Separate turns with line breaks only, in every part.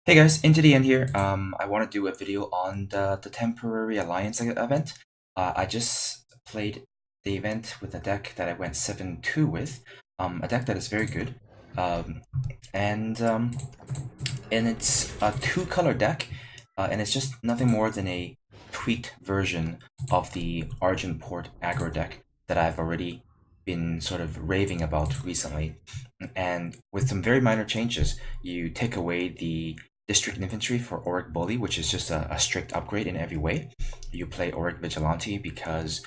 Hey guys, into the end here. I want to do a video on the temporary alliance event. I just played the event with a deck that I went 7-2 with. A deck that is very good. Um, and um, and it's a two-color deck, and it's just nothing more than a tweaked version of the Argenport aggro deck that I've already been sort of raving about recently. And with some very minor changes, you take away the District Infantry for Auric Bully, which is just a strict upgrade in every way. You play Auric Vigilante because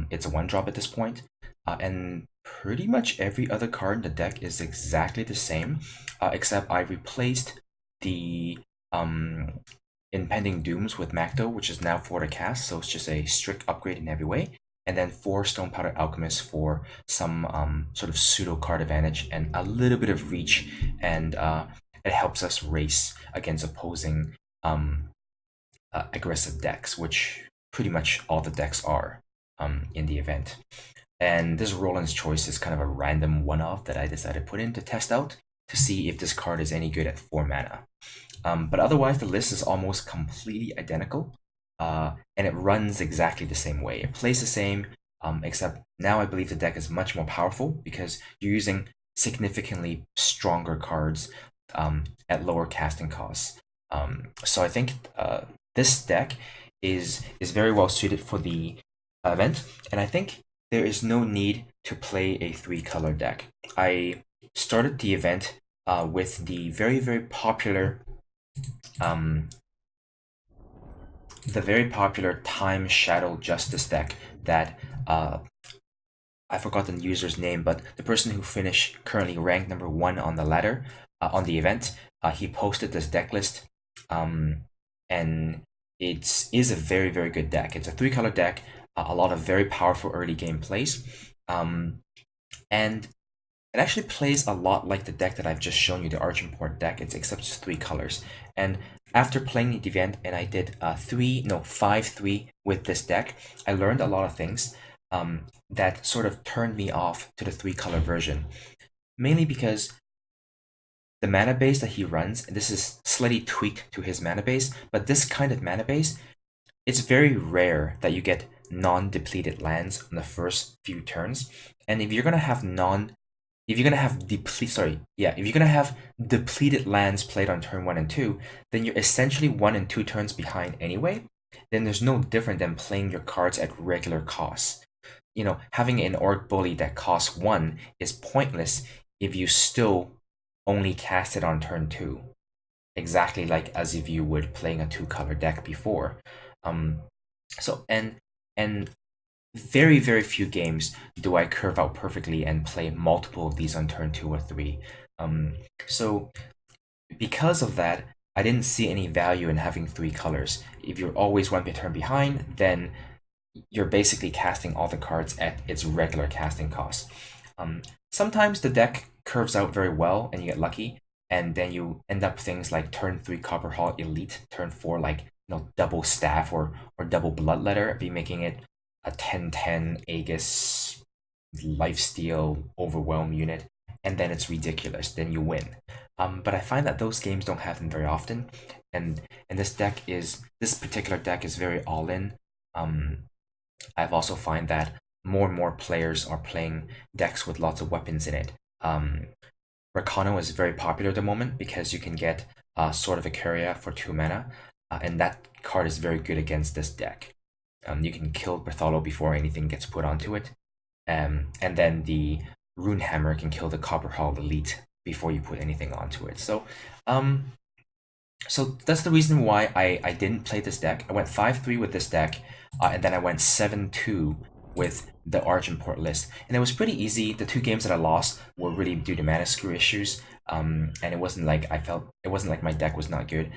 it's a one drop at this point. And pretty much every other card in the deck is exactly the same, except I replaced the Impending Dooms with Macto, which is now 4 to cast, so it's just a strict upgrade in every way. And then 4 Stone Powder Alchemist for some sort of pseudo card advantage and a little bit of reach, and it helps us race against opposing aggressive decks, which pretty much all the decks are in the event. And this Roland's Choice is kind of a random one-off that I decided to put in to test out to see if this card is any good at 4 mana. But otherwise, the list is almost completely identical, and it runs exactly the same way. It plays the same, except now I believe the deck is much more powerful because you're using significantly stronger cards at lower casting costs. So I think this deck is very well suited for the event, and I think there is no need to play a 3-color deck. I started the event with the very popular um, Time Shadow Justice deck that I forgot the user's name, but the person who finished currently ranked number 1 on the ladder on the event, he posted this deck list, and it is a very good deck. It's a 3-color deck, a lot of very powerful early game plays, and it actually plays a lot like the deck that I've just shown you, the Argenport deck. It's except it's 3 colors. And after playing the event, and I did 5-3 with this deck, I learned a lot of things that sort of turned me off to the 3-color version. Mainly because the mana base that he runs, and this is slightly tweaked to his mana base, but this kind of mana base, it's very rare that you get non-depleted lands on the first few turns. And if you're gonna have depleted lands played on turn 1 and 2, then you're essentially 1 and 2 turns behind anyway. Then there's no different than playing your cards at regular costs. Having an Orc Bully that costs 1 is pointless if you still only cast it on turn 2. Exactly like as if you would playing a 2-color deck before. And very few games do I curve out perfectly and play multiple of these on turn 2 or 3. So because of that, I didn't see any value in having 3 colors. If you're always 1 turn behind, then you're basically casting all the cards at its regular casting cost. Sometimes the deck curves out very well and you get lucky, and then you end up things like turn 3 Copperhall Elite, turn 4 like double Staff or double Bloodletter, be making it a 10/10 Aegis lifesteal overwhelm unit, and then it's ridiculous. Then you win. But I find that those games don't happen very often, and this particular deck is very all in. I've also find that more and more players are playing decks with lots of weapons in it. Rakano is very popular at the moment because you can get Sword of Icaria for 2 mana, and that card is very good against this deck. You can kill Bartholo before anything gets put onto it, and then the Rune Hammer can kill the Copperhall Elite before you put anything onto it. So that's the reason why I didn't play this deck. I went 5-3 with this deck, and then I went 7-2 with the Argenport list. And it was pretty easy. The 2 games that I lost were really due to mana screw issues. And it wasn't like my deck was not good.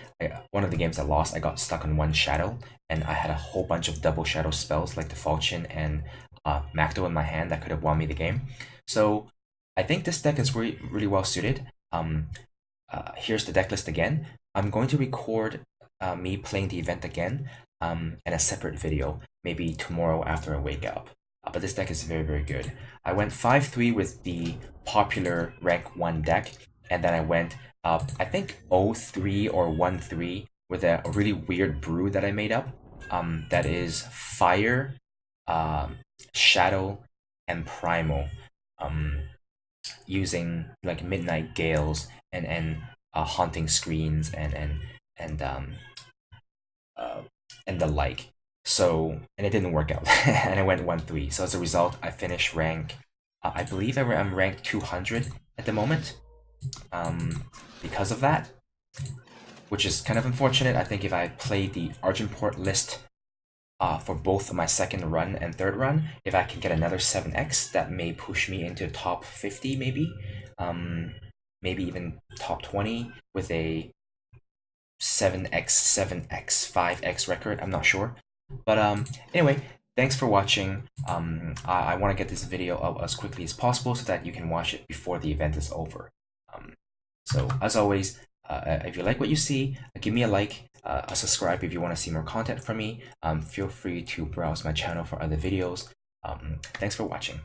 One of the games I lost, I got stuck on 1 shadow, and I had a whole bunch of double shadow spells like the Falchion and Macto in my hand that could have won me the game. So I think this deck is really well suited. Here's the deck list again. I'm going to record me playing the event again in a separate video, maybe tomorrow after I wake up. But this deck is very good. I went 5-3 with the popular rank 1 deck, and then I went I think 03 or 13 with a really weird brew that I made up. That is fire, um, shadow, and primal. Um, Using like midnight gales and haunting screens and uh, and the like. So and it didn't work out, and I went 1-3. So as a result, I finished rank. I believe I'm ranked 200 at the moment. Um, because of that, which is kind of unfortunate. I think if I played the Argenport list for both my second run and third run, if I can get another 7x, that may push me into top 50, maybe. Um, Maybe even top 20 with a 7x, 7x, 5x record. I'm not sure. But anyway, thanks for watching. I want to get this video up as quickly as possible so that you can watch it before the event is over. Um, so as always, if you like what you see, give me a like, a subscribe if you want to see more content from me. Feel free to browse my channel for other videos. Thanks for watching.